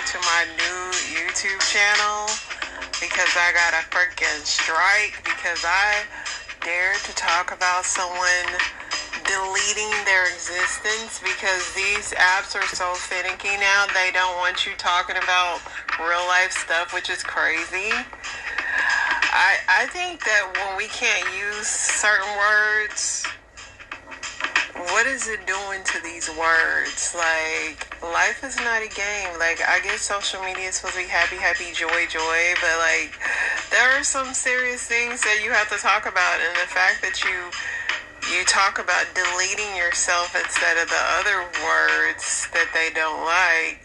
to my new YouTube channel because I got a freaking strike because I dared to talk about someone deleting their existence because these apps are so finicky now. They don't want you talking about real life stuff, which is crazy. I think that when we can't use certain words, what is it doing to these words? Like, life is not a game. Like, I get social media is supposed to be happy, happy, joy, joy, but like, there are some serious things that you have to talk about, and the fact that you talk about deleting yourself instead of the other words that they don't like,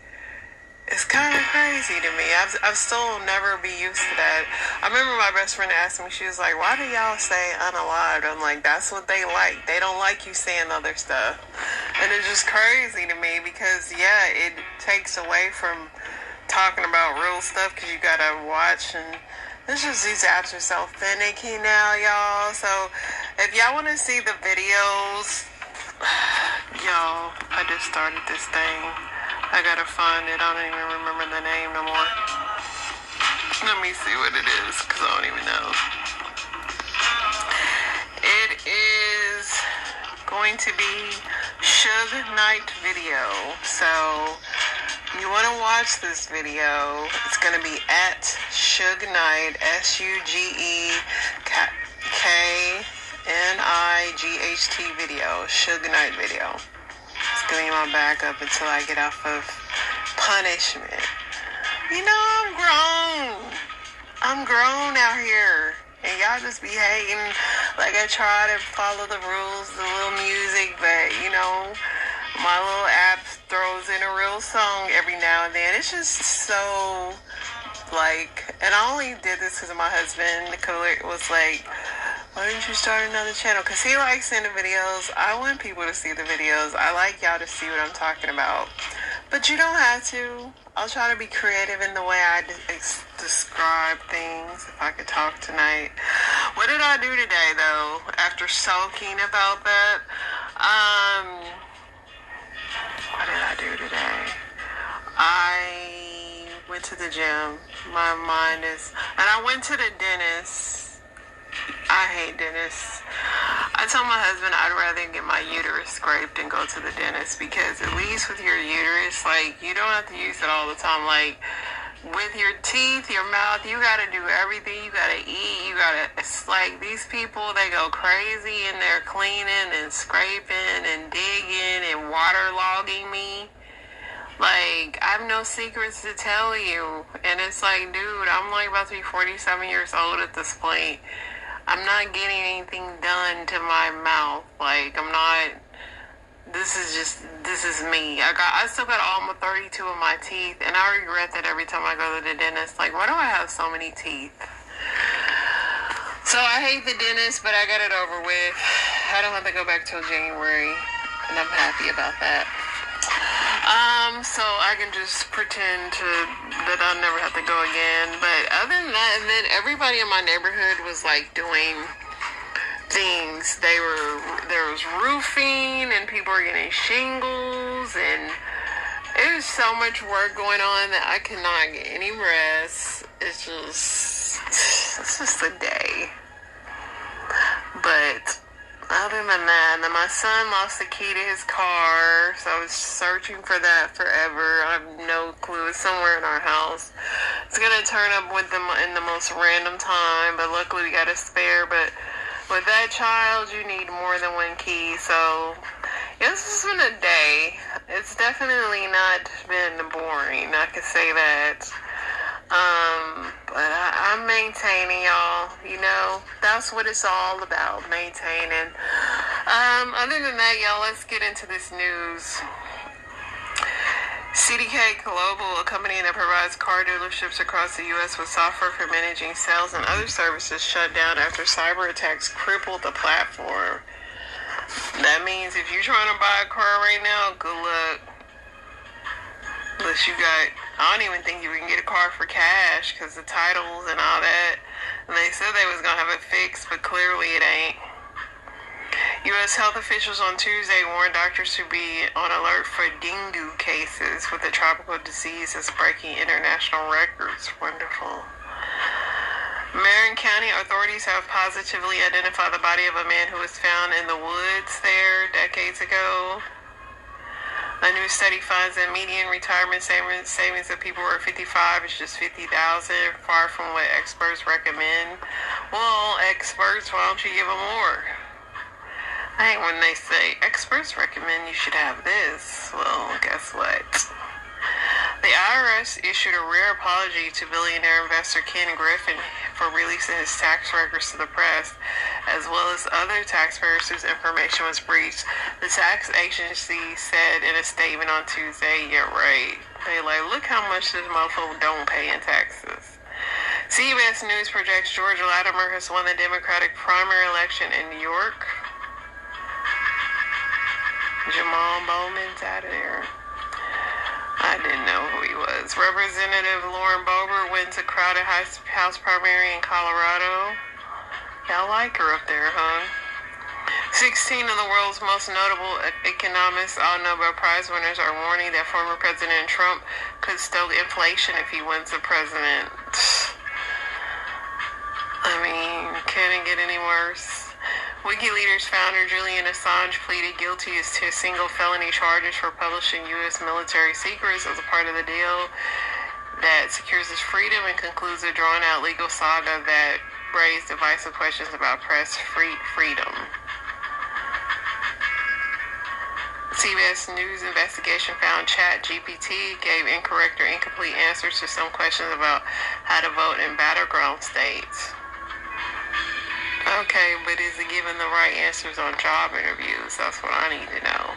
it's kind of crazy to me. I've still never be used to that. I remember my best friend asked me, she was like, why do y'all say unalived? I'm like, that's what they like. They don't like you saying other stuff. And it's just crazy to me because, yeah, it takes away from talking about real stuff because you got to watch. And it's just, these apps are so finicky now, y'all. So if y'all want to see the videos, y'all, I just started this thing. I gotta find it. I don't even remember the name no more. Let me see what it is, because I don't even know. It is going to be Suge Knight video. So, you want to watch this video, it's going to be at Suge Knight, SUGEKNIGHT video, Suge Knight video. It's going to be my backup until I get off of punishment. You know, I'm grown out here. And y'all just be hating. Like, I try to follow the rules, the little music, but, you know, my little app throws in a real song every now and then. It's just so, like, and I only did this because of my husband. It was like, why didn't you start another channel? Because he likes seeing the videos. I want people to see the videos. I like y'all to see what I'm talking about. But you don't have to. I'll try to be creative in the way I describe things, if I could talk tonight. What did I do today, though, after sulking about that? What did I do today? I went to the gym. My mind is... And I went to the dentist. I hate dentists. I told my husband I'd rather get my uterus scraped than go to the dentist because at least with your uterus, like, you don't have to use it all the time. Like, with your teeth, your mouth, you gotta do everything. You gotta eat. You gotta, it's like these people, they go crazy and they're cleaning and scraping and digging and waterlogging me. Like, I have no secrets to tell you. And it's like, dude, I'm like about to be 47 years old at this point. I'm not getting anything done to my mouth. Like, I'm not, this is me. I still got all my 32 of my teeth, and I regret that every time I go to the dentist. Like, why do I have so many teeth? So I hate the dentist, but I got it over with. I don't have to go back till January, and I'm happy about that. So I can just pretend that I'll never have to go again. But other than that, and then everybody in my neighborhood was like doing things. There was roofing and people were getting shingles, and it was so much work going on that I cannot get any rest. It's just a day. But other than that, and then my son lost the key to his car, so I was searching for that forever. I have no clue. It's somewhere in our house. It's going to turn up with them in the most random time, but luckily we got a spare. But with that child, you need more than one key. So, yeah, this has been a day. It's definitely not been boring, I can say that. But I'm maintaining, y'all. You know, that's what it's all about, maintaining. Other than that, y'all, let's get into this news. CDK Global, a company that provides car dealerships across the U.S. with software for managing sales and other services, shut down after cyber attacks crippled the platform. That means if you're trying to buy a car right now, good luck. Unless you got, I don't even think you can get a car for cash because the titles and all that. And they said they was going to have it fixed, but clearly it ain't. U.S. health officials on Tuesday warned doctors to be on alert for dengue cases, with the tropical disease that's breaking international records. Wonderful. Marin County authorities have positively identified the body of a man who was found in the woods there decades ago. A new study finds that median retirement savings of people who are 55 is just $50,000, far from what experts recommend. Well, experts, why don't you give them more? I hate when they say, experts recommend you should have this. Well, guess what? The IRS issued a rare apology to billionaire investor Ken Griffin for releasing his tax records to the press, as well as other taxpayers whose information was breached. The tax agency said in a statement on Tuesday, yeah, right. They like, look how much this mofo don't pay in taxes. CBS News projects George Latimer has won the Democratic primary election in New York. Jamal Bowman's out of there. I didn't know who he was. Representative Lauren Boebert wins a crowded House primary in Colorado. Y'all like her up there, huh? 16 of the world's most notable economists, all Nobel Prize winners, are warning that former President Trump could stoke inflation if he wins the president. I mean, can it get any worse? WikiLeaks founder Julian Assange pleaded guilty to single felony charges for publishing U.S. military secrets as a part of the deal that secures his freedom and concludes a drawn-out legal saga that raised divisive questions about press freedom. CBS News investigation found ChatGPT gave incorrect or incomplete answers to some questions about how to vote in battleground states. Okay, but is it giving the right answers on job interviews? That's what I need to know.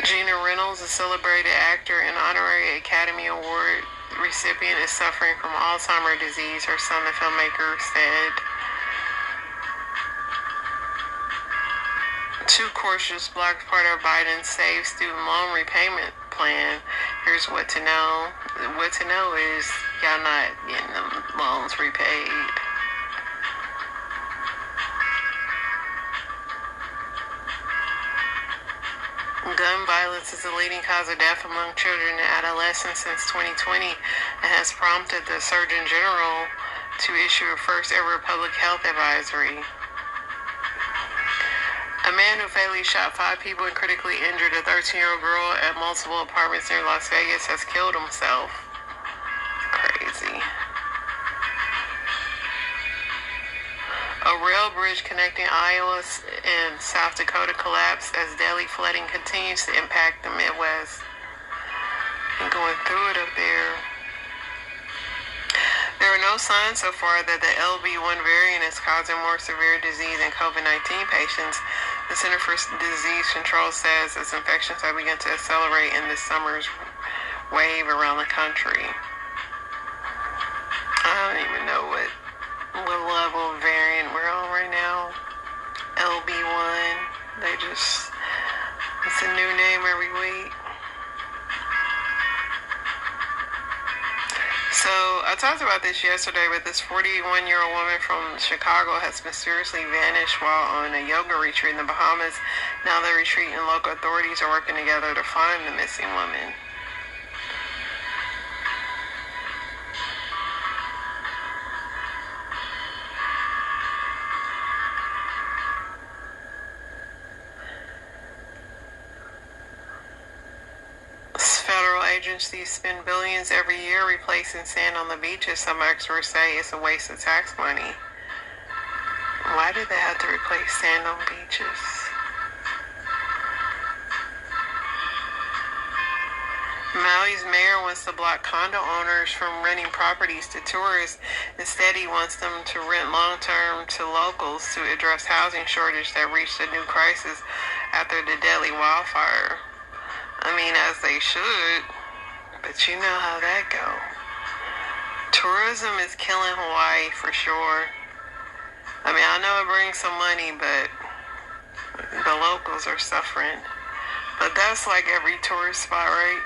Gina Reynolds, a celebrated actor and honorary Academy Award recipient, is suffering from Alzheimer's disease, her son, the filmmaker, said. Two courses blocked part of Biden's Save Student Loan Repayment Plan. Here's what to know. What to know is y'all not getting them loans repaid. Gun violence is the leading cause of death among children and adolescents since 2020 and has prompted the Surgeon General to issue a first ever public health advisory. A man who fatally shot 5 people and critically injured a 13-year-old girl at multiple apartments near Las Vegas has killed himself. Crazy. A rail bridge connecting Iowa and South Dakota collapsed as deadly flooding continues to impact the Midwest. And going through it up there. There are no signs so far that the LB1 variant is causing more severe disease in COVID-19 patients. The Center for Disease Control says as infections have begun to accelerate in this summer's wave around the country. I don't even know what level of variant we're on right now. LB1. It's a new name every week. So, I talked about this yesterday, but this 41-year-old woman from Chicago has mysteriously vanished while on a yoga retreat in the Bahamas. Now the retreat and local authorities are working together to find the missing woman. Agencies spend billions every year replacing sand on the beaches. Some experts say it's a waste of tax money. Why do they have to replace sand on beaches? Maui's mayor wants to block condo owners from renting properties to tourists. Instead, he wants them to rent long-term to locals to address housing shortage that reached a new crisis after the deadly wildfire. I mean, as they should. But you know how that go. Tourism is killing Hawaii for sure. I mean, I know it brings some money, but the locals are suffering. But that's like every tourist spot, right?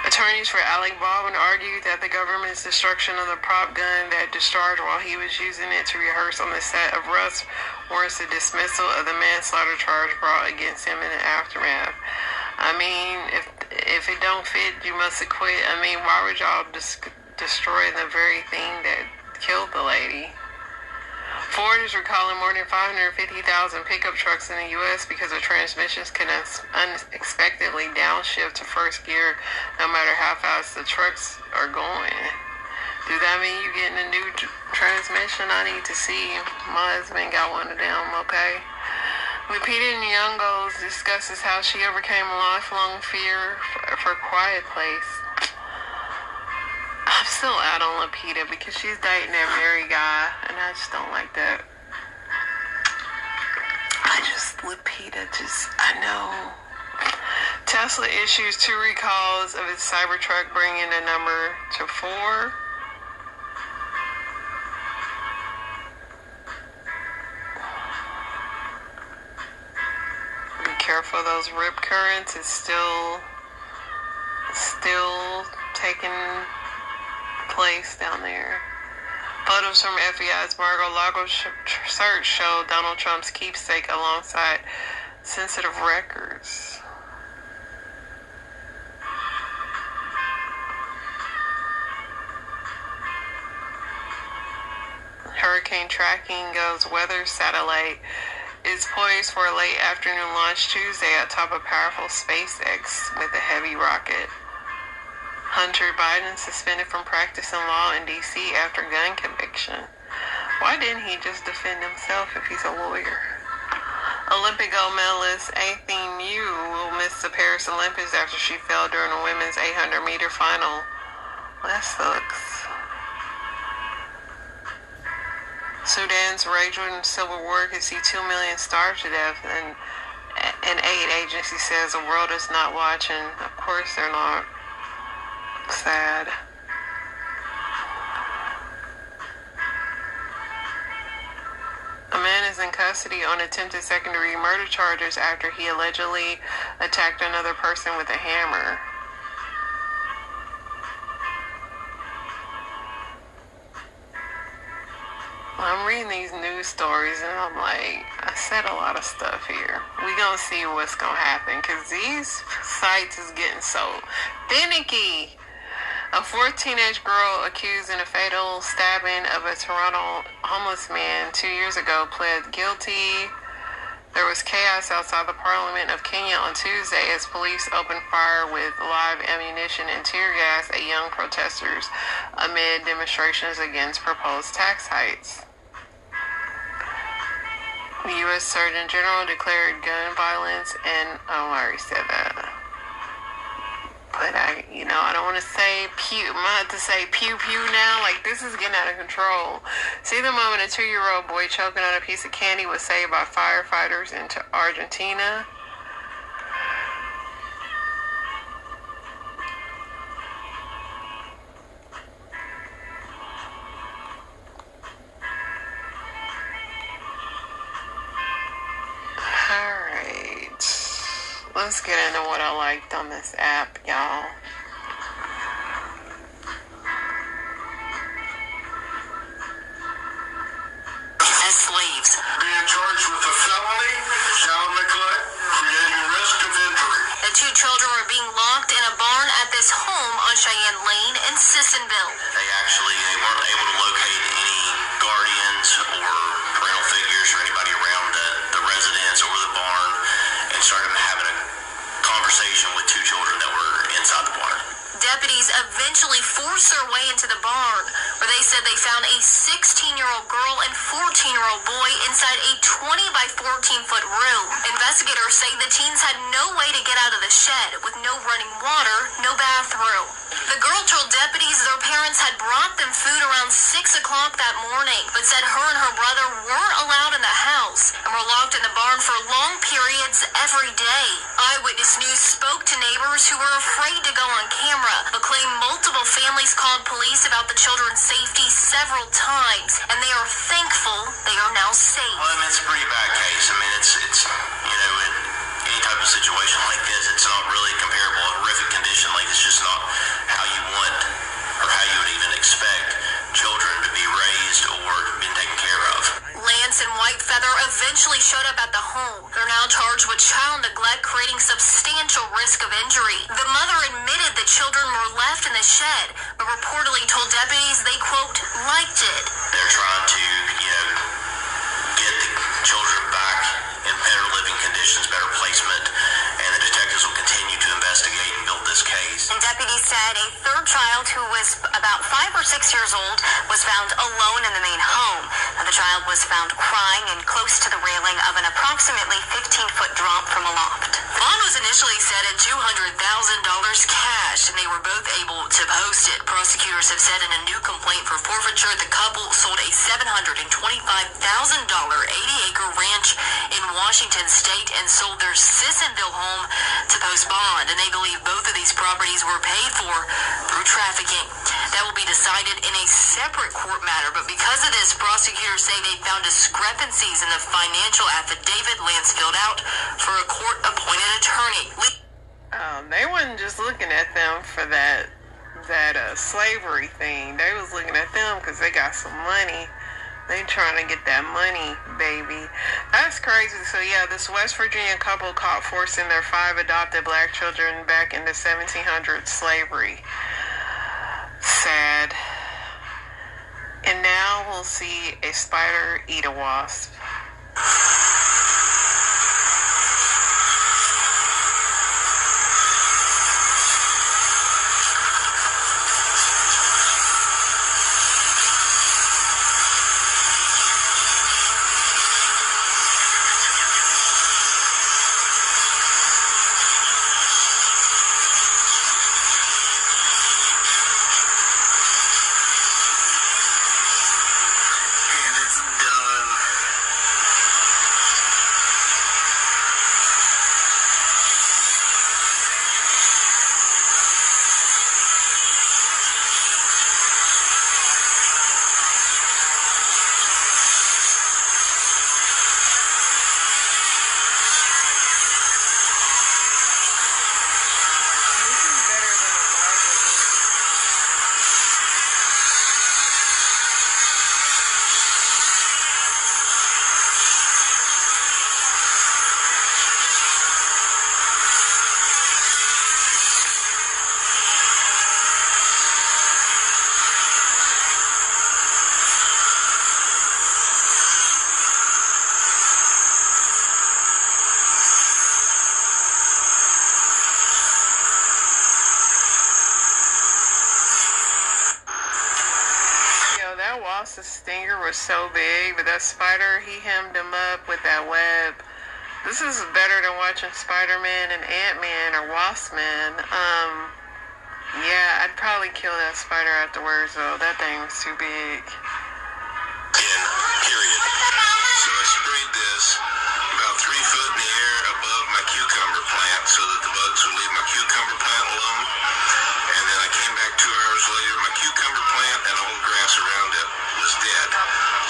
Attorneys for Alec Baldwin argued that the government's destruction of the prop gun that discharged while he was using it to rehearse on the set of Rust warrants the dismissal of the manslaughter charge brought against him in the aftermath. I mean, if it don't fit, you must acquit. I mean, why would y'all destroy the very thing that killed the lady? Ford is recalling more than 550,000 pickup trucks in the U.S. because the transmissions can unexpectedly downshift to first gear no matter how fast the trucks are going. Do that mean you getting a new transmission? I need to see. My husband got one of them, okay? Lupita Nyong'o discusses how she overcame a lifelong fear for Quiet Place. I'm still out on Lupita because she's dating that married guy, and I just don't like that. I know. Tesla issues 2 recalls of its Cybertruck, bringing the number to 4. Be careful, those rip currents is still taking place down there. Photos from FBI's Mar-a-Lago search show Donald Trump's keepsake alongside sensitive records. Hurricane tracking goes weather satellite is poised for a late afternoon launch Tuesday atop a powerful SpaceX with a heavy rocket. Hunter Biden suspended from practicing law in D.C. after gun conviction. Why didn't he just defend himself if he's a lawyer? Olympic gold medalist Athene Mu will miss the Paris Olympics after she fell during the women's 800-meter final. Well, that sucks. Sudan's raging civil war could see 2 million starve to death, and an aid agency says the world is not watching. Of course they're not. Sad. A man is in custody on attempted second-degree murder charges after he allegedly attacked another person with a hammer. I'm reading these news stories and I'm like, I said a lot of stuff here. We gonna see what's gonna happen because these sites is getting so finicky. A 14th teenage girl accused in a fatal stabbing of a Toronto homeless man 2 years ago pled guilty. There was chaos outside the Parliament of Kenya on Tuesday as police opened fire with live ammunition and tear gas at young protesters amid demonstrations against proposed tax hikes. The U.S. Surgeon General declared gun violence and, oh, I already said that. But I don't want to say pew. I'm going to have to say pew pew now. Like, this is getting out of control. See the moment a 2-year-old boy choking on a piece of candy was saved by firefighters in Argentina. Alright. Let's get into what I liked on this app, y'all. As slaves. Being charged with a felony, child neglect, creating risk of injury. The 2 children were being locked in a barn at this home on Cheyenne Lane in Sissonville. They weren't able to locate any guardians or parental figures or anybody around the residence or the barn, and started having a conversation with 2 children that were inside the barn. Deputies eventually forced their way into the barn, where they said they found a 16-year-old girl and 14-year-old boy inside a 20 by 14-foot room. Investigators say the teens had no way to get out of the shed, with no running water, no bathroom. The girl told deputies their parents had brought them food around 6 o'clock that morning, but said her and her brother weren't allowed in the house and were locked in the barn for long periods every day. Eyewitness News spoke to neighbors who were afraid to go on camera, but claimed multiple families called police about the children's safety several times, and they are thankful they are now safe. Well, I mean, it's a pretty bad case. I mean, it's in any type of situation like this, it's not really comparable. Horrific conditions condition. Like, it's just not how you want or how you would even expect children to be raised or been taken care of. Lance and Whitefeather eventually showed up at the home. They're now charged with child neglect, creating substantial risk of injury. The mother admitted the children were left in the shed, but reportedly told deputies they, quote, liked it. They're trying to, get the children back in better living conditions, better placement, and the detectives will continue to investigate and build this case. And deputies said a third child, who was about 5 or 6 years old, was found alone in the main home. Now, the child was found crying and close to the railing of an approximately 15-foot drop from a loft. Bond was initially set at $200,000 cash, and they were both able to post it. Prosecutors have said in a new complaint for forfeiture, the couple sold a $725,000 80-acre ranch in Washington State and sold their Sissonville home to post bond, and they believe both of these properties were paid for through trafficking. That will be decided in a separate court matter, but because of this, prosecutors say they found discrepancies in the financial affidavit Lance filled out for a court-appointed attorney. They wasn't just looking at them for that slavery thing. They was looking at them because they got some money. They trying to get that money, baby. That's crazy. So yeah, this West Virginia couple caught forcing their 5 adopted black children back into 1700s slavery. Sad. And now we'll see a spider eat a wasp. The stinger was so big, but that spider, he hemmed him up with that web. This is better than watching Spider-Man and Ant-Man or Wasp-Man. Yeah, I'd probably kill that spider afterwards, though. That thing was too big. Period. So I sprayed this about 3 foot in the air above my cucumber plant so that the bugs would leave my cucumber plant alone. And then I came back 2 hours later, my cucumber plant and all the grass around it was dead.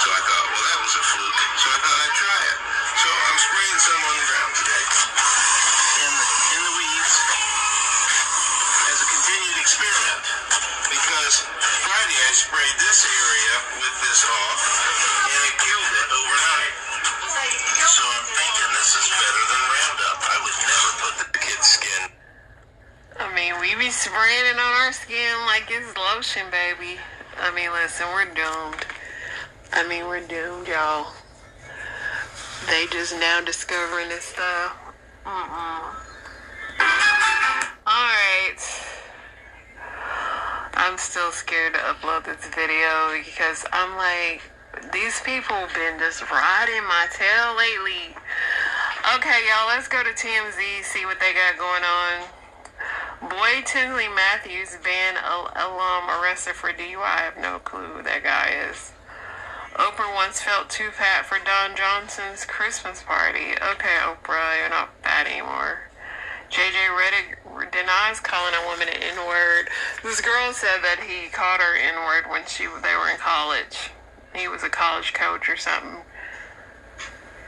So I thought, well, that was a fluke. So I thought I'd try it. So I'm spraying some on the ground today. In the weeds as a continued experiment. Because Friday I sprayed this area with this off and it killed it overnight. So I'm thinking this is better than Roundup. I would never put the kid's skin. I mean, we be spraying it on our skin like it's lotion, baby. I mean, listen, we're doomed. We're doomed, y'all. They just now discovering this stuff. Alright. I'm still scared to upload this video because I'm like, these people been just riding my tail lately. Okay, y'all, let's go to TMZ, see what they got going on. Boy Tinsley Matthews, band alum, arrested for DUI. I have no clue who that guy is. Oprah once felt too fat for Don Johnson's Christmas party. Okay, Oprah, you're not fat anymore. JJ Redick denies calling a woman an N-word. This girl said that he called her N-word when they were in college. He was a college coach or something.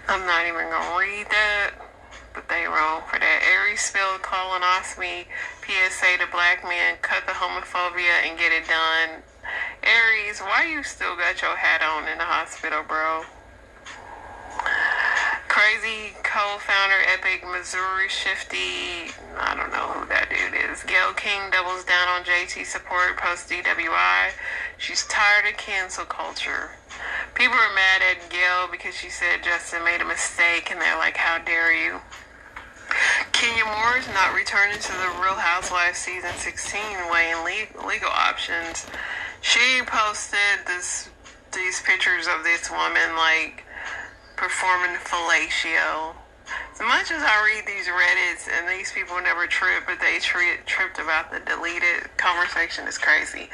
I'm not even gonna read that. but they wrong for that. Aries spilled colonoscopy PSA to black men, cut the homophobia and get it done. Aries, why you still got your hat on in the hospital, bro? Crazy co-founder Epic Missouri Shifty, I don't know who that dude is. Gayle King doubles down on JT support post DWI. She's tired of cancel culture. People are mad at Gayle because she said Justin made a mistake, and they're like, how dare you? Kenya Moore is not returning to the Real Housewives season 16, weighing legal options. She posted these pictures of this woman like performing fellatio. As much as I read these Reddits and these people never trip, but they tripped about the deleted conversation is crazy.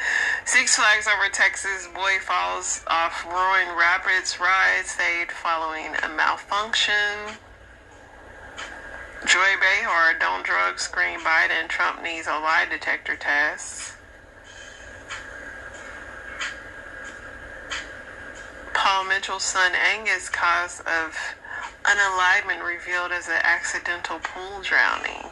Six Flags over Texas, boy falls off Roaring Rapids ride, saved following a malfunction. Joy Behar, don't drugs scream Biden, Trump needs a lie detector test. Paul Mitchell's son Angus' cause of unalignment revealed as an accidental pool drowning.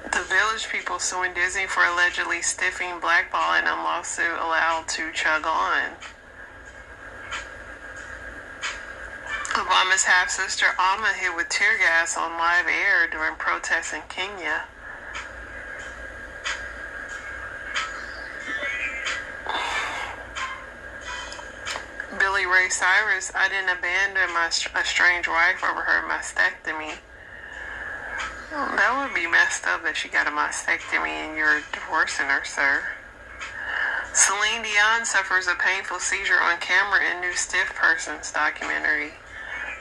The Village People suing Disney for allegedly stiffing blackballing in lawsuit allowed to chug on. Obama's half-sister Alma hit with tear gas on live air during protests in Kenya. Billy Ray Cyrus, I didn't abandon my estranged wife over her mastectomy. That would be messed up that she got a mastectomy and you're divorcing her, sir. Celine Dion suffers a painful seizure on camera in new Stiff Persons documentary.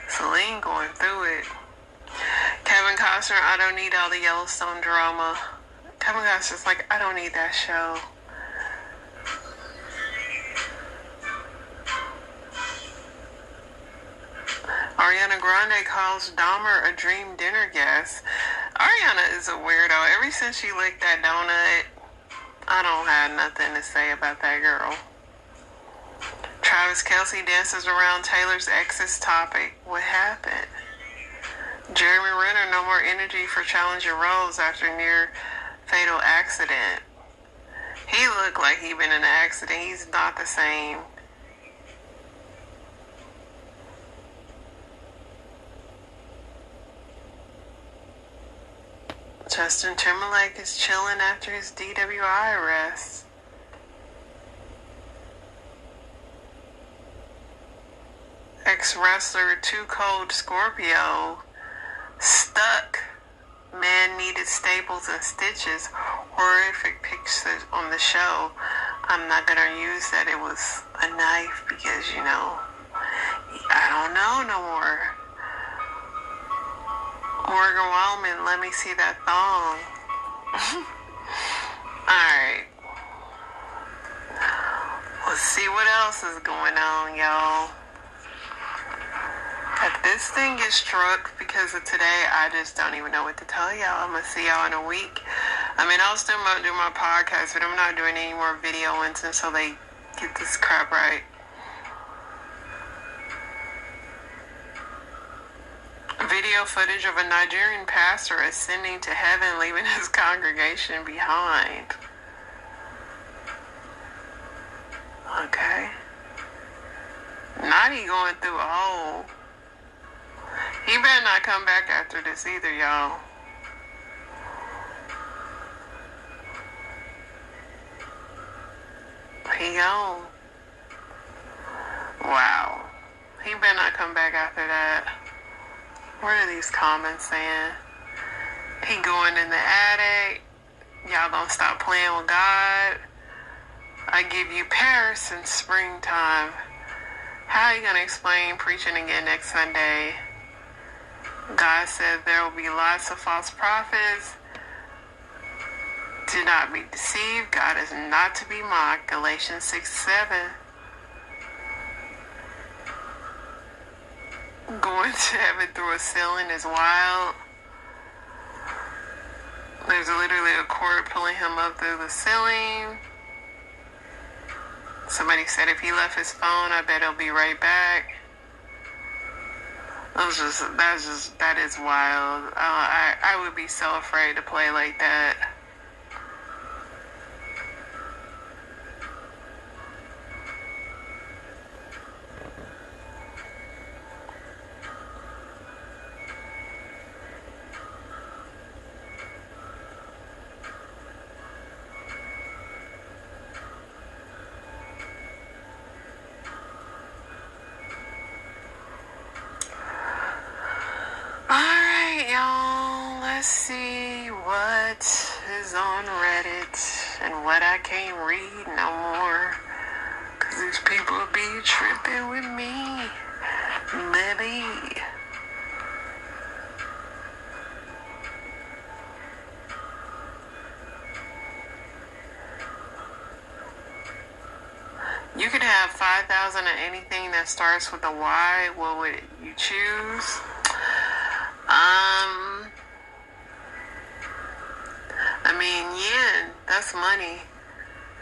Celine going through it. Kevin Costner, I don't need all the Yellowstone drama. Kevin Costner's like, I don't need that show. Ariana Grande calls Dahmer a dream dinner guest. Ariana is a weirdo. Ever since she licked that donut, I don't have nothing to say about that girl. Travis Kelce dances around Taylor's ex's topic. What happened? Jeremy Renner, no more energy for challenging roles after near fatal accident. He looked like he'd been in an accident. He's not the same. Justin Timberlake is chilling after his DWI arrest. Ex-wrestler Too Cold Scorpio stuck. Man needed staples and stitches. Horrific pictures on the show. I'm not going to use that it was a knife because, you know, I don't know no more. Morgan Walman, let me see that thong. Alright. Let's see what else is going on, y'all. If this thing gets struck because of today, I just don't even know what to tell y'all. I'm going to see y'all in a week. I mean, I'll still do my podcast, but I'm not doing any more video ones until they get this crap right. Video footage of a Nigerian pastor ascending to heaven, leaving his congregation behind. Okay. Naughty going through a hole. He better not come back after this either, y'all. He gone. Wow. He better not come back after that. What are these comments saying? He going in the attic. Y'all don't stop playing with God. I give you Paris in springtime. How are you going to explain preaching again next Sunday? God said there will be lots of false prophets. Do not be deceived. God is not to be mocked. Galatians 6:7. Going to heaven through a ceiling is wild. There's literally a cord pulling him up through the ceiling. Somebody said if he left his phone, I bet he'll be right back. That is wild. I would be so afraid to play like that. Y'all, let's see what is on Reddit and what I can't read no more, cause these people be tripping with me, baby. You could have 5,000 of anything that starts with a Y. What would you choose? I mean, yen, that's money.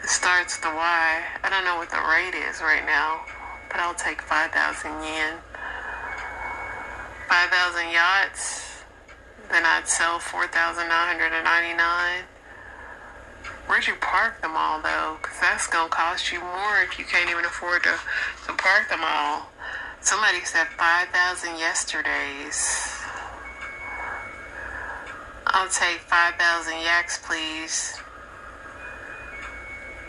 It starts with a Y. I don't know what the rate is right now, but I'll take 5,000 yen. 5,000 yachts, then I'd sell 4,999. Where'd you park them all, though? Because that's going to cost you more if you can't even afford to park them all. Somebody said 5,000 yesterdays. I'll take 5,000 yaks, please.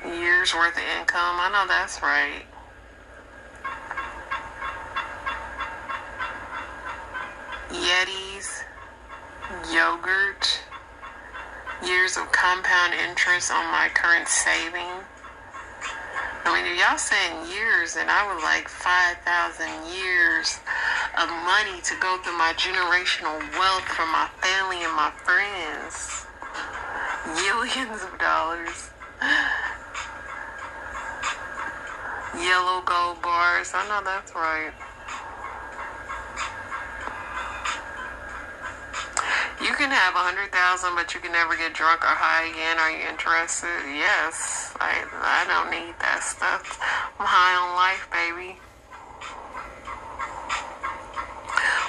Year's worth of income. I know that's right. Yetis, yogurt, years of compound interest on my current saving. I mean, if y'all saying years, then I would like 5,000 years of money to go through my generational wealth from my family and my friends. Millions of dollars. Yellow gold bars. I know that's right. You can have 100,000, but you can never get drunk or high again. Are you interested? Yes. I don't need that stuff. I'm high on life, baby.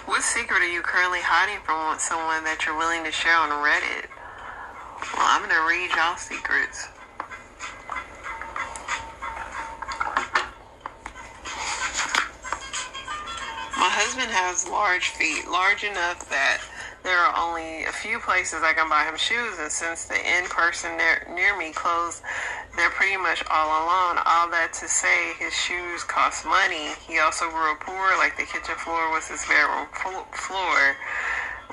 What secret are you currently hiding from someone that you're willing to share on Reddit? Well, I'm going to read y'all secrets. My husband has large feet, large enough that there are only a few places I can buy him shoes, and since the in-person near me closed, they're pretty much all alone. All that to say, his shoes cost money. He also grew up poor, like the kitchen floor was his bedroom floor.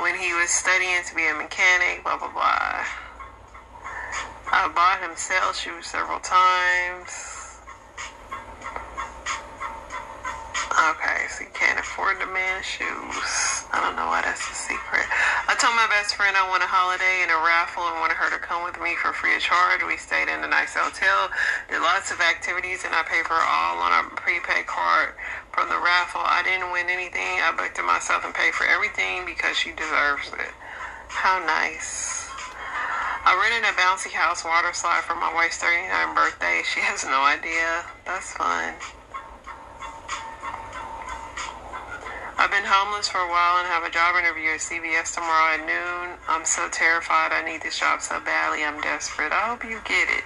When he was studying to be a mechanic, blah, blah, blah. I bought him sale shoes several times. Okay, so you can't afford the man's shoes. I don't know why that's a secret. I told my best friend I won a holiday in a raffle and wanted her to come with me for free of charge. We stayed in a nice hotel, did lots of activities, and I paid for it all on a prepaid card from the raffle. I didn't win anything. I booked it myself and paid for everything because she deserves it. How nice. I rented a bouncy house water slide for my wife's 39th birthday. She has no idea. That's fun. I've been homeless for a while and have a job interview at CVS tomorrow at noon. I'm so terrified. I need this job so badly. I'm desperate. I hope you get it.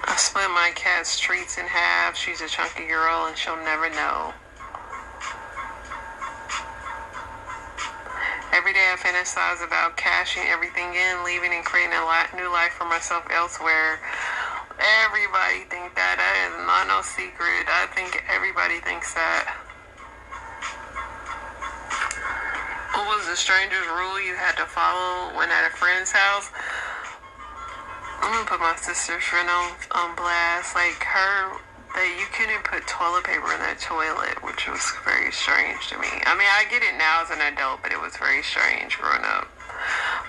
I split my cat's treats in half. She's a chunky girl and she'll never know. Every day I fantasize about cashing everything in, leaving and creating a new life for myself elsewhere. Everybody think that. That is not no secret. I think everybody thinks that. What was the strangest rule you had to follow when at a friend's house? I'm gonna put my sister's friend on blast. Like her, that you couldn't put toilet paper in that toilet, which was very strange to me. I mean, I get it now as an adult, but it was very strange growing up.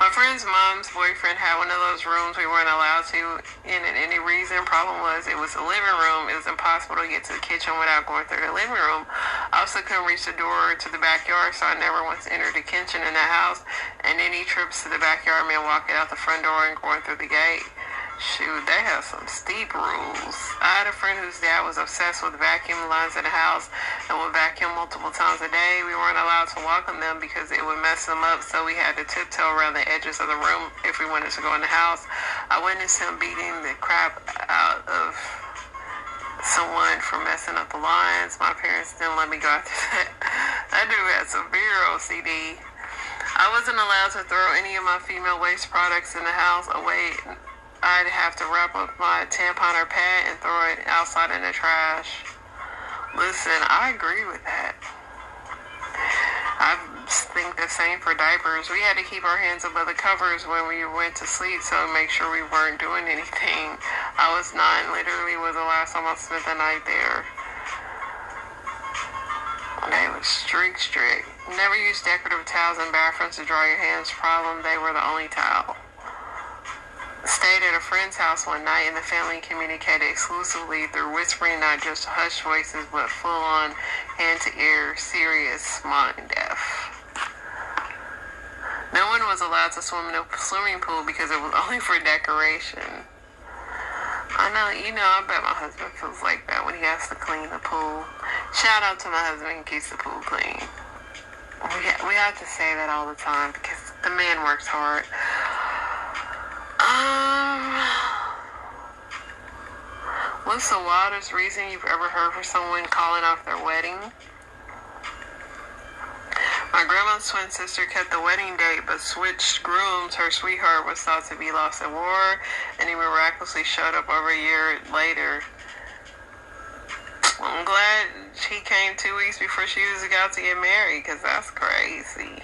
My friend's mom's boyfriend had one of those rooms we weren't allowed to in at any reason. Problem was, it was the living room. It was impossible to get to the kitchen without going through the living room. I also couldn't reach the door to the backyard, so I never once entered the kitchen in the house. And any trips to the backyard meant walking out the front door and going through the gate. Shoot, they have some steep rules. I had a friend whose dad was obsessed with vacuum lines in the house and would vacuum multiple times a day. We weren't allowed to walk on them because it would mess them up, so we had to tiptoe around the edges of the room if we wanted to go in the house. I witnessed him beating the crap out of someone for messing up the lines. My parents didn't let me go after that. That dude had severe OCD. I wasn't allowed to throw any of my female waste products in the house away. I'd have to wrap up my tampon or pad and throw it outside in the trash. Listen, I agree with that. I think the same for diapers. We had to keep our hands above the covers when we went to sleep so to make sure we weren't doing anything. I was 9, literally was the last time I spent the night there. They were strict. Never use decorative towels in bathrooms to dry your hands. Problem, they were the only towel. Stayed at a friend's house one night and the family communicated exclusively through whispering, not just hushed voices, but full-on hand-to-ear, serious mind deaf. No one was allowed to swim in a swimming pool because it was only for decoration. I bet my husband feels like that when he has to clean the pool. Shout out to my husband who keeps the pool clean. We have to say that all the time because the man works hard. What's the wildest reason you've ever heard for someone calling off their wedding? My grandma's twin sister kept the wedding date but switched grooms. Her sweetheart was thought to be lost at war and he miraculously showed up over a year later. I'm glad she came 2 weeks before she was about to get married because that's crazy.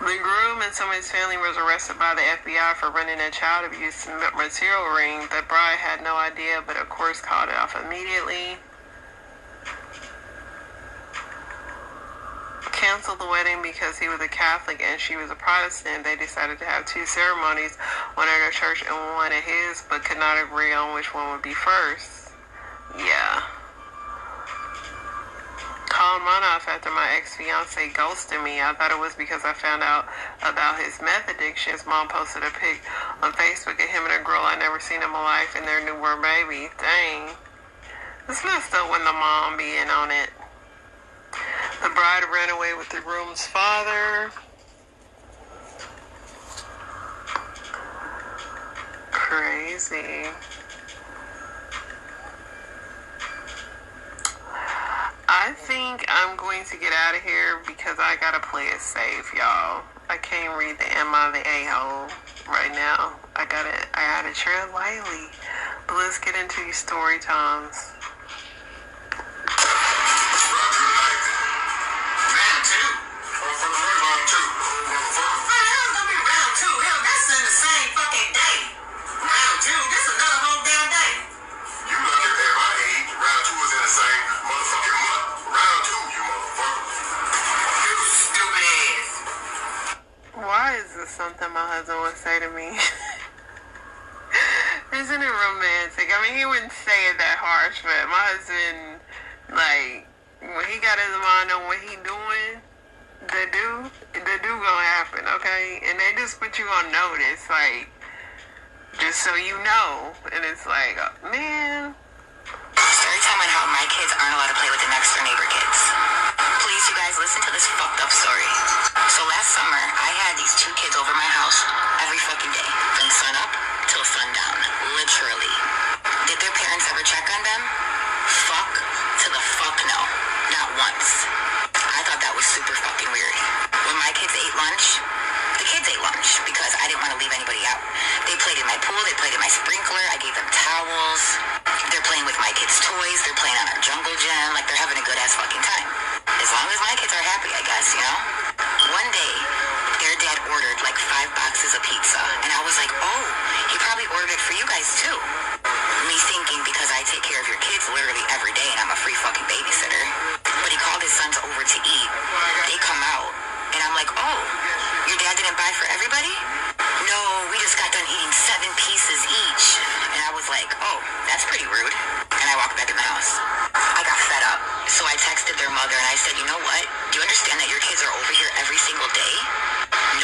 The groom and some of his family was arrested by the FBI for running a child abuse material ring. The bride had no idea, but of course called it off immediately. Canceled the wedding because he was a Catholic and she was a Protestant. They decided to have 2 ceremonies, one at her church and one at his, but could not agree on which one would be first. Yeah. Called mine off after my ex-fiance ghosted me. I thought it was because I found out about his meth addiction. His mom posted a pic on Facebook of him and a girl I never seen in my life and their newborn baby. Dang. It's messed up when the mom be in on it. The bride ran away with the groom's father. Crazy. I think I'm going to get out of here because I gotta play it safe, y'all. I can't read the Am I the A-hole right now. I gotta tread lightly. But let's get into these story times. Something my husband would say to me. Isn't it romantic? I mean, he wouldn't say it that harsh, but my husband, like, when he got his mind on what he doing, the do gonna happen, okay? And they just put you on notice, like, just so you know. And it's like, man. Story time on how my kids aren't allowed to play with the next door neighbor kids. Please, you guys, listen to this fucked up story. So last summer, I had these 2 kids over my house every fucking day, from sun up till sundown, literally. Did their parents ever check on them? Fuck to the fuck no. Not once. I thought that was super fucking weird. When my kids ate lunch, the kids ate lunch because I didn't want to leave anybody out. They played in my pool, they played in my sprinkler, I gave them towels. They're playing with my kids' toys, they're playing on our jungle gym, like they're having a good ass fucking time. As long as my kids are happy, I guess, you know? One day, their dad ordered like 5 boxes of pizza, and I was like, oh, he probably ordered it for you guys too. Me thinking because I take care of your kids literally every day and I'm a free fucking babysitter. But he called his sons over to eat. They come out, and I'm like, oh, your dad Dad didn't buy for everybody? No, we just got done eating 7 pieces each. And I was like, oh, that's pretty rude. And I walked back in the house. I got fed up. So I texted their mother and I said, you know what? Do you understand that your kids are over here every single day?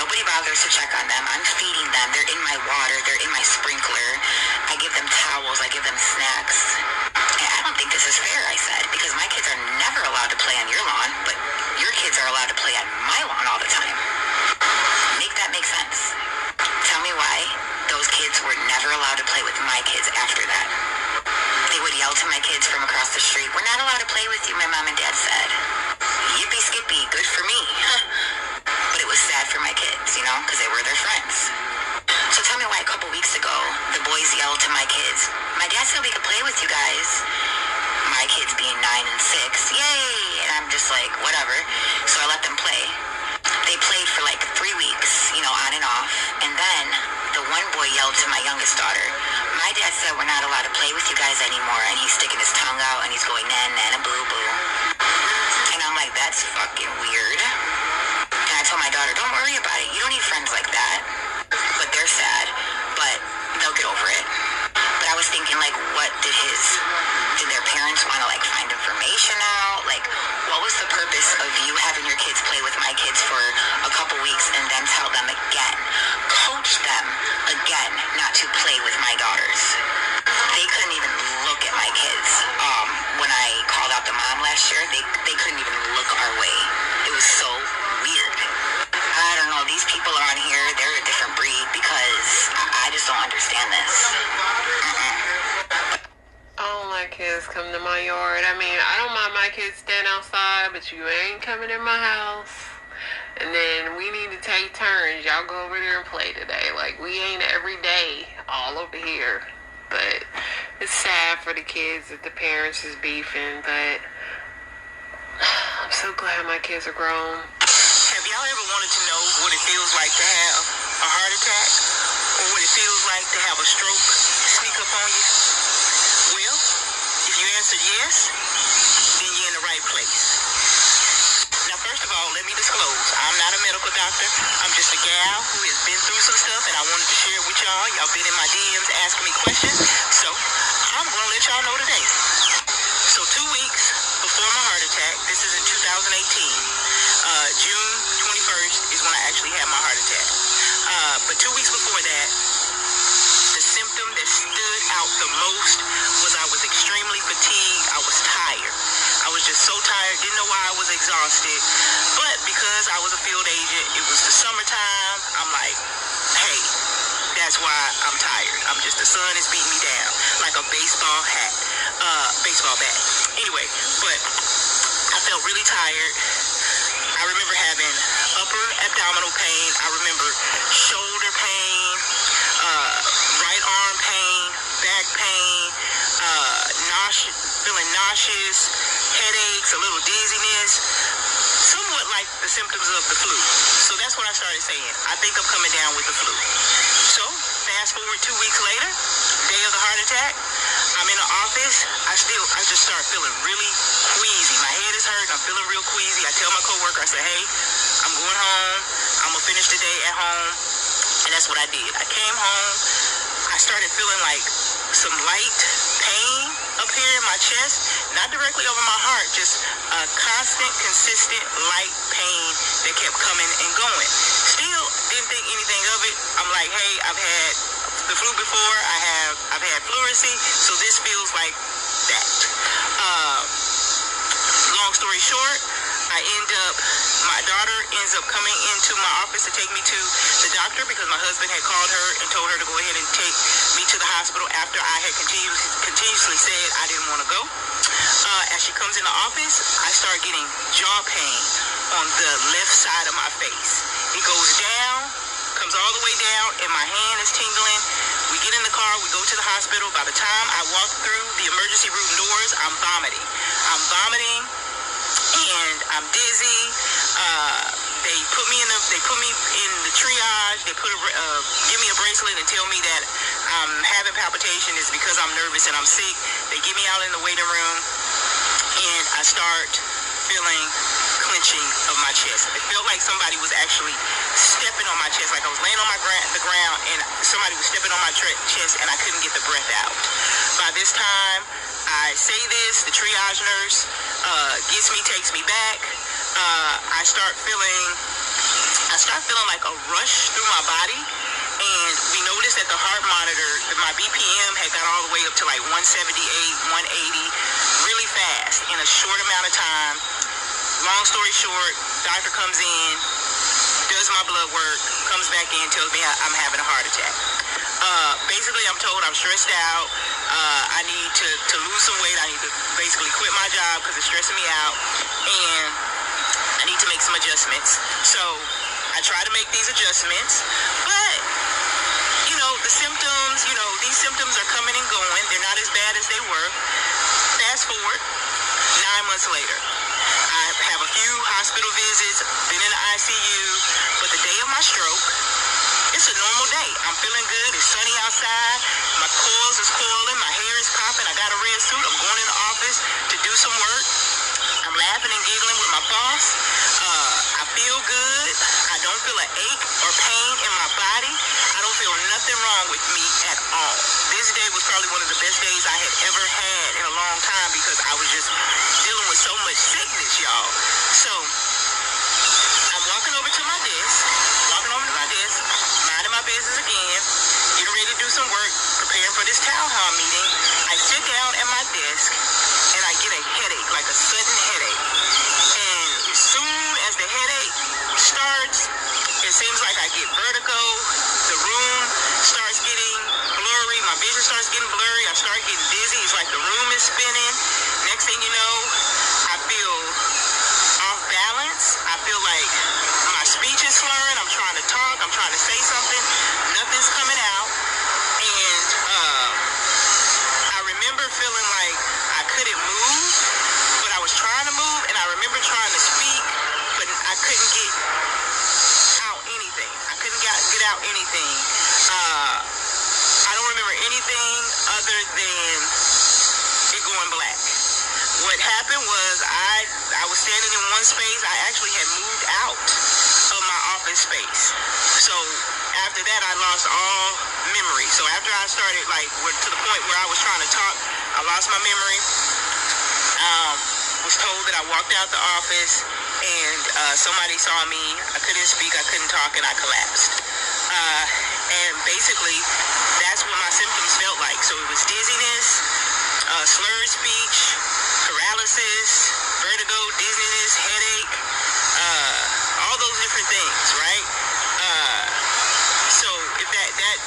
Nobody bothers to check on them. I'm feeding them. They're in my water. They're in my sprinkler. I give them towels. I give them snacks. And I don't think this is fair, I said, because my kids are never allowed to play on your lawn, but your kids are allowed to play on my lawn all the time. Make that make sense. Tell me why those kids were never allowed to play with my kids after that. They would yell to my kids from across the street, we're not allowed to play with you, my mom and dad said. Yippee skippy, good for me. But it was sad for my kids, you know, because they were their friends. So tell me why a couple weeks ago, the boys yelled to my kids, my dad said we could play with you guys. My kids being 9 and 6, yay! And I'm just like, whatever. So I let them play. They played for like 3 weeks, you know, on and off. And then the one boy yelled to my youngest daughter, my dad said we're not allowed to play with you guys anymore. And he's sticking his tongue out and he's going, nana, boo, boo. And I'm like, that's fucking weird. And I told my daughter, don't worry about it. You don't need friends like that. But they're sad, but they'll get over it. But I was thinking, like, what did their parents want to, like, find information out? Like, what was the purpose of you having your kids play with my kids for a couple weeks and then tell them again, coach them again not to play with my daughters? They couldn't even look at my kids. When I called out the mom last year, they couldn't even look our way. It was so weird. I don't know, these people on here, they're a different breed because I just don't understand this. I don't let kids come to my yard. I mean, I don't mind my kids stand outside, but you ain't coming in my house. And then we need to take turns. Y'all go over there and play today. Like, we ain't every day all over here. But it's sad for the kids that the parents is beefing, but I'm so glad my kids are grown. Have y'all ever wanted to know what it feels like to have a heart attack? Or what it feels like to have a stroke sneak up on you? Well, if you answered yes, then you're in the right place. Now, first of all, let me disclose, I'm not a medical doctor. I'm just a gal who has been through some stuff, and I wanted to share it with y'all. Y'all been in my DMs asking me questions, so I'm going to let y'all know today. So 2 weeks before my heart attack, this is in 2018, June 21st is when I actually had my heart attack. But 2 weeks before that, the symptom that stood out the most was I was extremely fatigued. I was tired. I was just so tired, didn't know why I was exhausted. But because I was a field agent, it was the summertime, I'm like, hey, that's why I'm tired. The sun is beating me down like a baseball bat. Anyway, but I felt really tired. I remember having upper abdominal pain. I remember shoulder pain, right arm pain, back pain, feeling nauseous, headaches, a little dizziness, somewhat like the symptoms of the flu. So that's when I started saying, I think I'm coming down with the flu. So fast forward 2 weeks later, day of the heart attack, I'm in the office. I just start feeling really queasy. My head is hurting. I'm feeling real queasy. I tell my coworker, I say, hey, I'm going home. I'm going to finish the day at home. And that's what I did. I came home. I started feeling like some light pain up here in my chest. Not directly over my heart, just a constant, consistent, light pain that kept coming and going. Still didn't think anything of it. I'm like, hey, I've had the flu before. I've had pleurisy, so this feels like that. Long story short, my daughter ends up coming into my office to take me to the doctor because my husband had called her and told her to go ahead and take me to the hospital after I had continuously said I didn't want to go. As she comes in the office, I start getting jaw pain on the left side of my face. It goes down, comes all the way down, and my hand is tingling. We get in the car, we go to the hospital. By the time I walk through the emergency room doors, I'm vomiting. And I'm dizzy. They put me in the triage. They give me a bracelet and tell me that I'm having palpitation is because I'm nervous and I'm sick. They get me out in the waiting room, and I start feeling clenching of my chest. It felt like somebody was actually stepping stepping on my chest. Like I was laying on the ground and somebody was stepping on my chest and I couldn't get the breath out. By this time, I say this, the triage nurse gets me, takes me back. I start feeling like a rush through my body. And we noticed that the heart monitor, my BPM had got all the way up to like 178, 180, really fast in a short amount of time. Long story short, doctor comes in, does my blood work, comes back in, tells me I'm having a heart attack. Basically, I'm told I'm stressed out. I need to lose some weight. I need to basically quit my job because it's stressing me out. And I need to make some adjustments. So I try to make these adjustments. But, you know, the symptoms, these symptoms are coming and going. They're not as bad as they were. Fast forward, 9 months later. I have a few hospital visits, been in the ICU, but the day of my stroke, it's a normal day. I'm feeling good. It's sunny outside. My coils is coiling. My hair is popping. I got a red suit. I'm going in the office to do some work. I'm laughing and giggling with my boss. I feel good. I don't feel an ache or pain in my body. I don't feel nothing wrong with me at all. This day was probably one of the best days I had ever had in a long time because I was just dealing with so much sickness, y'all. So I'm walking over to my desk, minding my business again, getting ready to do some work, preparing for this town hall meeting. I sit down at my desk and I get a headache, like a sudden headache. And as soon as the headache starts, it seems like I get vertigo. The room starts getting blurry. My vision starts getting blurry. I start getting dizzy. It's like the room is spinning. Next thing you know, I feel off balance. I feel like my speech is slurring. I'm trying to talk. I'm trying to say something. Nothing's coming out. And I remember feeling like I couldn't move, but I was trying to move. And I remember trying to speak, but I couldn't get out anything. I couldn't get out anything. I don't remember anything other than it going black. What happened was I was standing in one space. I actually had moved out of my office space. So after that, I lost all memory. So after I started, to the point where I was trying to talk, I lost my memory. Was told that I walked out the office and somebody saw me. I couldn't speak, I couldn't talk, and I collapsed. And basically, that's what my symptoms felt like. So it was dizziness, slurred speech, paralysis, vertigo, dizziness, headache, all those different things, right? So if that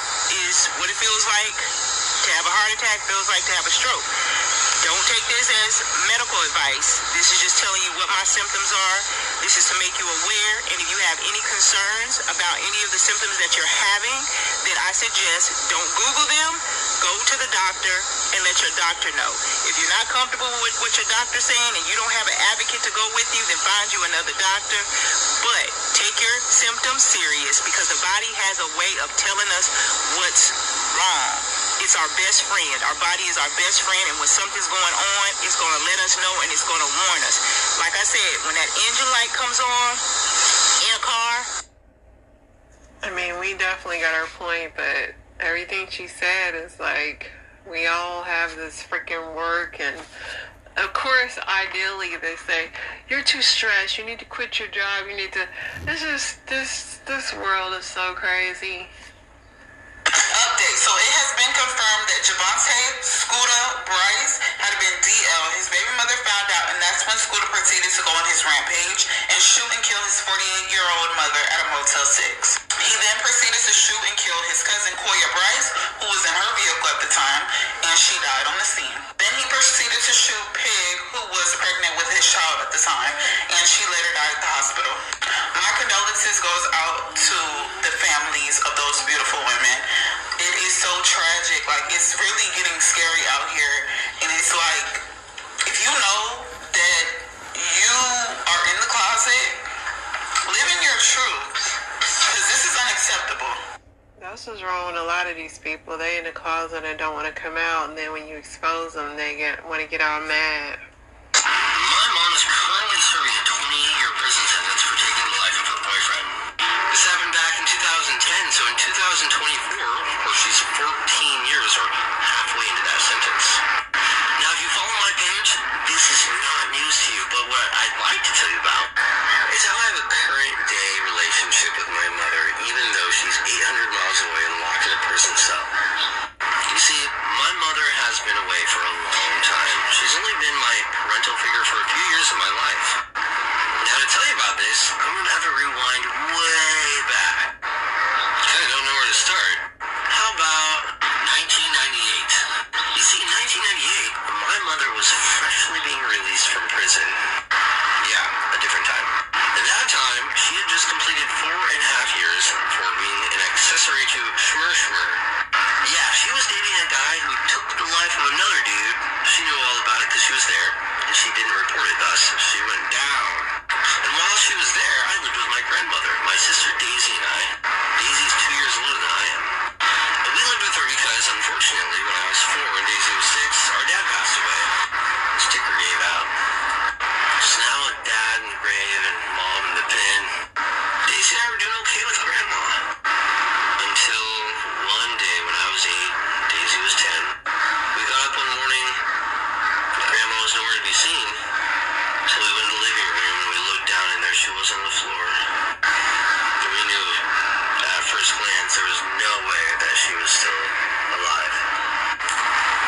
is what it feels like to have a heart attack, feels like to have a stroke. Don't take this as medical advice. This is just telling you what my symptoms are. This is to make you aware. And if you have any concerns about any of the symptoms that you're having, then I suggest don't Google them. Go to the doctor and let your doctor know. If you're not comfortable with what your doctor's saying and you don't have an advocate to go with you, then find you another doctor. But take your symptoms serious because the body has a way of telling us what's wrong. It's our best friend. Our body is our best friend, and when something's going on, it's going to let us know and it's going to warn us. Like I said, when that engine light comes on in a car. I mean, we definitely got our point, but everything she said is like, we all have this freaking work, and of course, ideally, they say, you're too stressed, you need to quit your job, you need to, this world is so crazy. Update. So it has been confirmed that Javante Scooter Bryce had been DL. His baby mother found out, and that's when Scooter proceeded to go on his rampage and shoot and kill his 48-year-old mother at a Motel 6. He then proceeded to shoot and kill his cousin Koya Bryce, who was in her vehicle at the time, and she died on the scene. Then he proceeded to shoot Pig, who was pregnant with his child at the time, and she later died at the hospital. My condolences goes out to the families of those beautiful women. It is so tragic. Like, it's really getting scary out here. And it's like, if you know that you are in the closet, live in your truth. Because this is unacceptable. That's what's wrong with a lot of these people. They in the closet and don't want to come out, and then when you expose them, they want to get all mad. My mom is currently serving a 20-year prison sentence for taking the life of her boyfriend. This happened back in 2010, so in 2024, or she's 14 years or halfway into that sentence. Now, if you follow my page, this is not news to you, but what I'd like to tell you about is how I have a current day relationship with my mother, even though she's 800 miles away and locked in a prison cell. You see, my mother has been away for a long time. She's only been my parental figure for a few years of my life. Now, to tell you about this, I'm going to have to rewind way back. I kind of don't know where to start. How about 1998? You see, in 1998, my mother was freshly being released from prison. Yeah, a different time. At that time, she had just completed 4.5 years for being an accessory to Schmur. Yeah, she was dating a guy who took the life of another dude. She knew all about it because she was there, and she didn't report it, thus she went down. And while she was there, I lived with my grandmother, my sister Daisy and I. Daisy's 2 years older than I am. And we lived with her because, unfortunately, when I was 4 and Daisy was 6, our dad passed away. The sticker gave out. So now with dad in the grave and mom in the pen, Daisy and I were doing okay with grandma. Until one day when I was 8, Daisy was 10. We got up one morning, grandma was nowhere to be seen. So we went to the living room and we looked down and there she was on the floor. And we knew at first glance there was no way that she was still alive.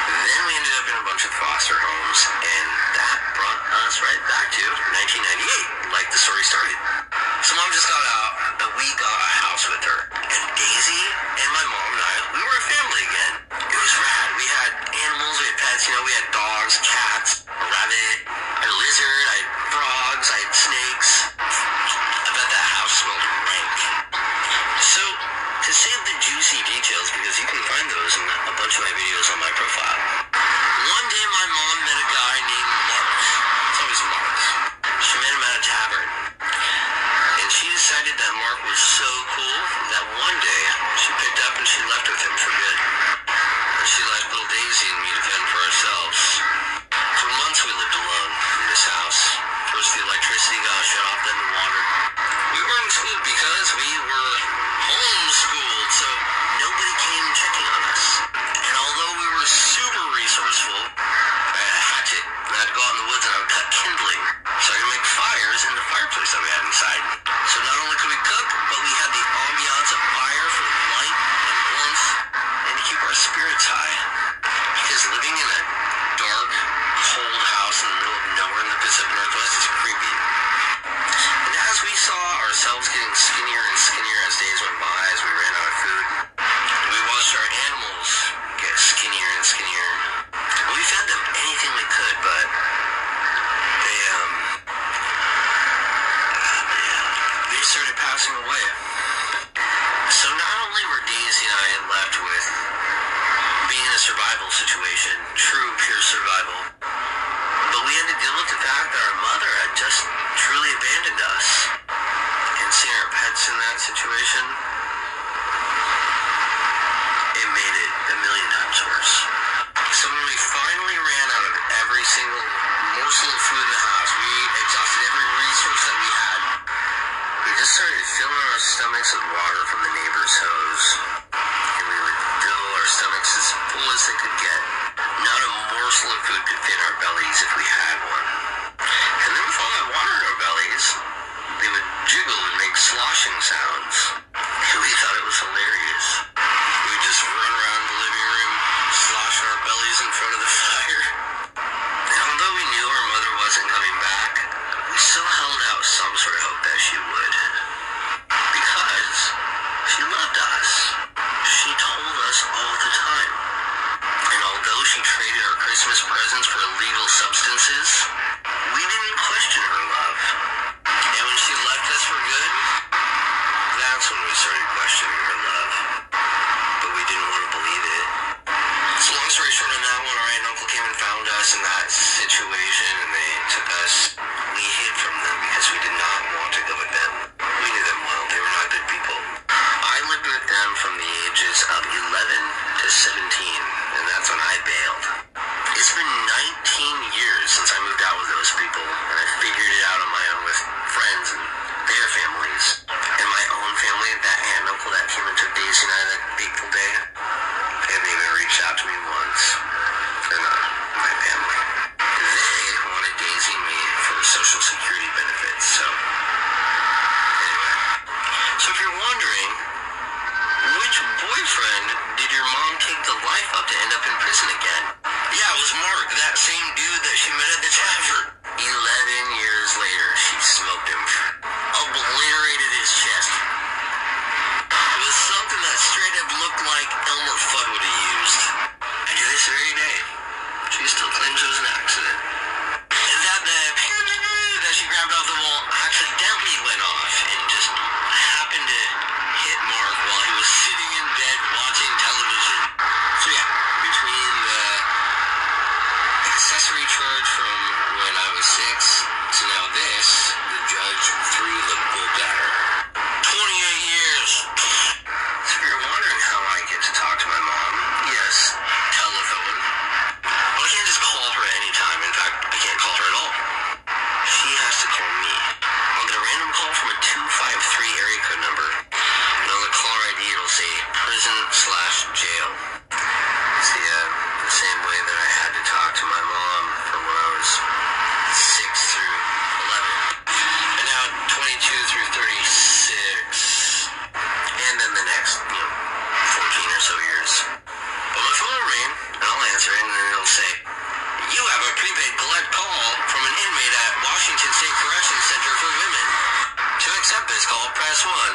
Then we ended up in a bunch of foster homes, and that brought us right back to 1998, like the story started. So mom just got out, and we got a house with her. And Daisy and my mom and I, we were a family again. It was rad. We had animals, we had pets, we had dogs, cats, a rabbit, I had a lizard, I had frogs, I had snakes. I bet that house smelled rank. So, to save the juicy details, because you can find those in a bunch of my videos on my profile, one day my mom met a guy named Mark. It's always Mark. She met him at a tavern. And she decided that Mark was so cool that one day she picked up and she left with him for good. And she left little Daisy and me to fend for ourselves. For months we lived alone in this house. First the electricity got shut off, then the water. We weren't schooled because we were homeschooled, so nobody came checking on us. And although we were super resourceful, I had a hatchet and I'd go out in the woods and I would cut kindling so I could make fires in the fireplace that we had inside. So not only could we cook, but we had the ambiance of fire for light and warmth and to keep our spirits high. Because living in a dark, cold house in the middle of nowhere in the Pacific Northwest is creepy. And as we saw ourselves getting skinnier and skinnier as days went by, as we ran out of food, we watched our animals get skinnier and skinnier. We fed them anything we could, but they started passing away. So not only were Daisy and I left with being in a survival situation, true, pure survival, but we had to deal with the fact that our mother had just truly abandoned us. And seeing our pets in that situation, it made it a million times worse. So when we finally ran out of every single morsel of food in the house, we exhausted every resource that we had. We just started filling our stomachs with water from the neighbor's hose. And we would fill our stomachs as full as they could get. Not a morsel of food could fit our bellies if we had one. And then with all that water in our bellies, they would jiggle and make sloshing sounds. And we thought it was hilarious. We would just run around the living room, sloshing our bellies in front of the fire. And although we knew our mother wasn't coming back, we still held out some sort of hope that she would. Because she loved us. She told us all the time. And although she traded our Christmas presents for illegal substances, we didn't question her love. And when she left us for good, that's when we started questioning her love. But we didn't want to believe it. So long story short on that one, our aunt and uncle came and found us in that situation, and they took us. We hid from them because we did not want to go with them. We knew them well. They were not good people. I lived with them from the ages of 11 to 17, and that's when I bailed. It's been 19 years since I moved out with those people, and I figured it out on my own with friends and their families, and my own family, that aunt and uncle that life up to end up in prison again. Yeah, it was Mark, that same dude that she met at the tavern. 11 years later, she smoked him. Obliterated his chest. It was something that straight up looked like Elmer Fudd would have used. And to this very day, she still claims it was an accident. And that that she grabbed off the wall accidentally went off and just happened to hit Mark while he was sitting in bed watching television. So yeah, between the accessory charge from when I was 6 to now this, the judge threw the book at her. 28 years. So you're wondering how I get to talk to my mom. Yes, telephone. Well, I can't just call her at any time. In fact, I can't call her at all. She has to call me. I'll get a random call from a 253 area code number. And on the caller ID, it'll say prison/jail. See, the same way that I had to talk to my mom from when I was 6 through 11. And now 22 through 36. And then the next, 14 or so years. But my phone will ring, and I'll answer it, and then it'll say, "You have a prepaid collect call from an inmate at Washington State Corrections Center for Women. To accept this call, press 1.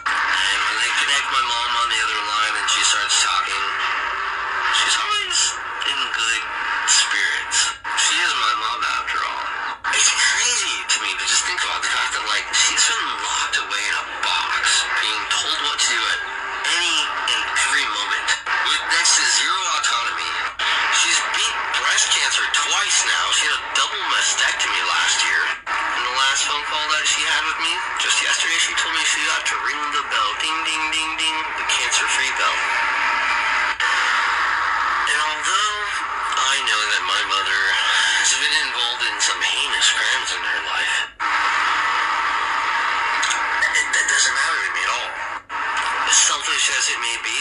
And when they connect my mom on the other line and she starts talking, she's always in good spirits. She is my mom after all. It's crazy to me to just think about the fact that, she's been locked away in a box, being told what to do at any and every moment, with next to zero autonomy. She's beat breast cancer twice now. She had a double mastectomy last year. And the last phone call that she had with me, just yesterday, she told me she got to ring the bell. Ding, ding, ding, ding. The cancer-free bell. And although I know that my mother has been involved in some heinous crimes in her life, that doesn't matter to me at all. As selfish as it may be,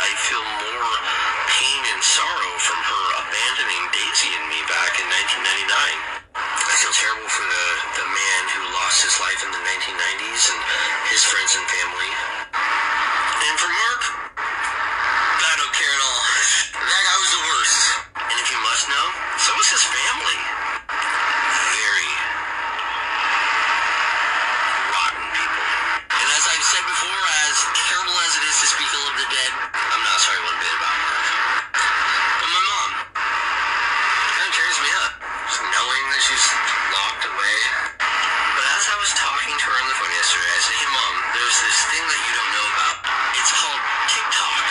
I feel more pain and sorrow from her abandoning Daisy and me back in 1999. I feel terrible for the man who lost his life in the 1990s and his friends and family. And for Mark, I don't care at all. That guy was the worst. And if you must know, so was his family. Very rotten people. And as I've said before, as terrible as it is to speak ill of the dead, I'm not sorry one bit about Mark. But my mom, kind of tears me up, just knowing that she's locked away. But as I was talking to her on the phone yesterday, I said, "Hey Mom, there's this thing that you don't know about. It's called TikTok.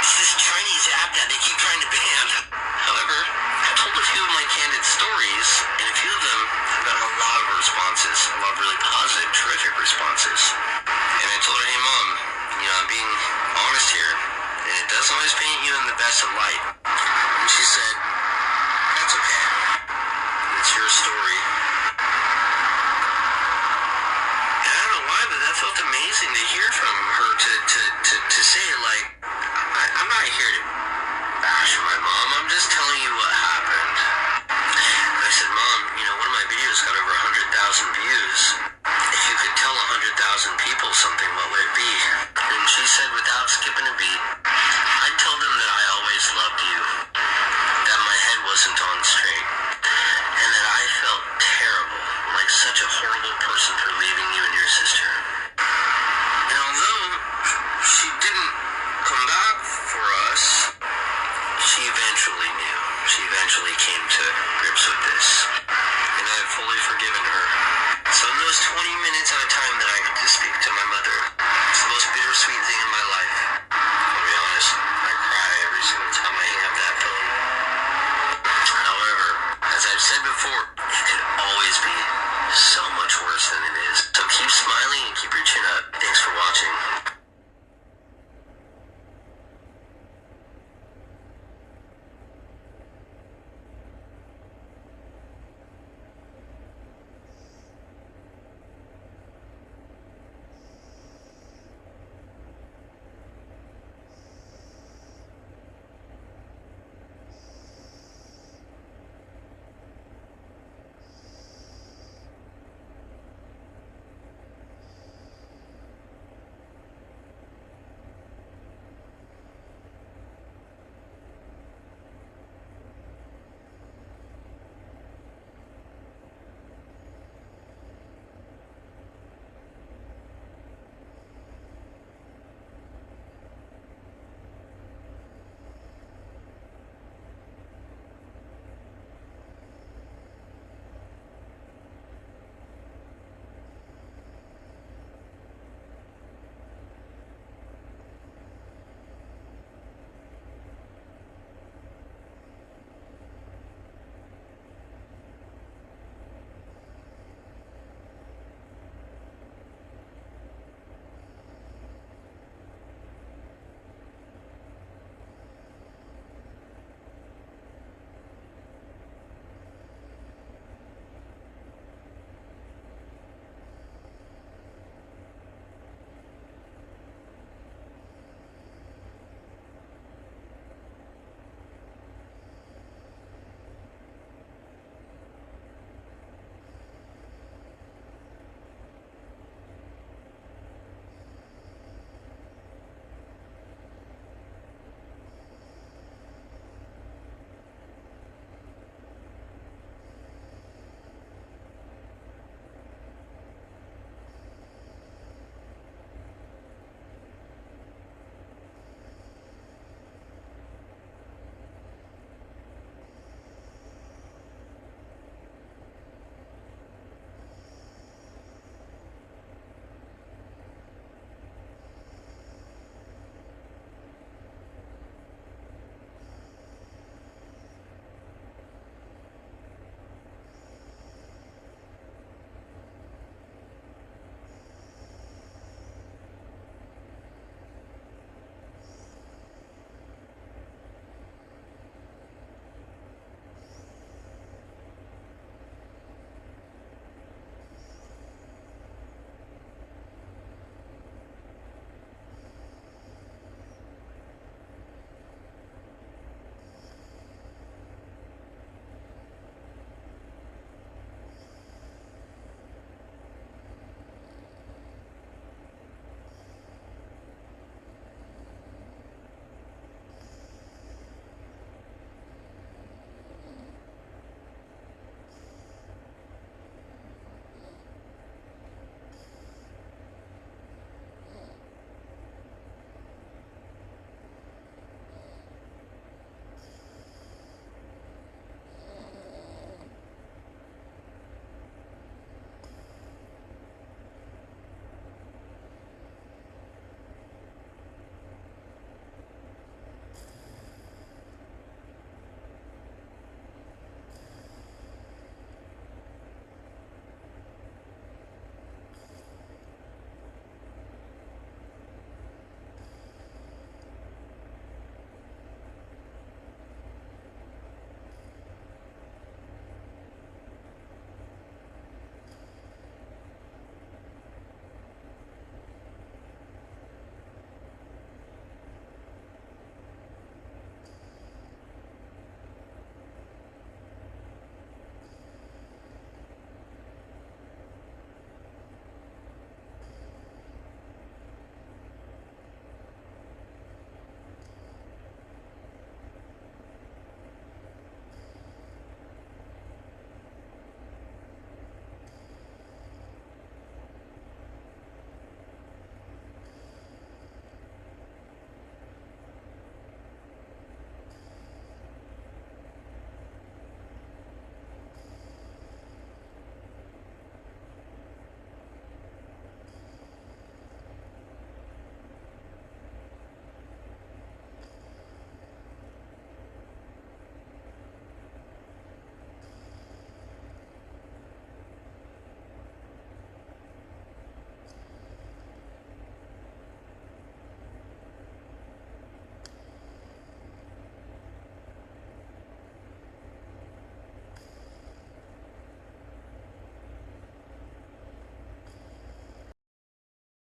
It's this Chinese app that they keep trying to ban." However, I told a few of my candid stories, and a few of them have got a lot of responses, a lot of really positive, terrific responses. And I told her, "Hey Mom, I'm being honest here, and it doesn't always paint you in the best of light." And she said, "That's okay. It's your story." And I don't know why, but that felt amazing to hear from her to say, I'm not here to bash my mom, I'm just telling you what happened. And I said, "Mom, one of my videos got over 100,000 views. If you could tell 100,000 people something, what would it be?" And she said, without skipping a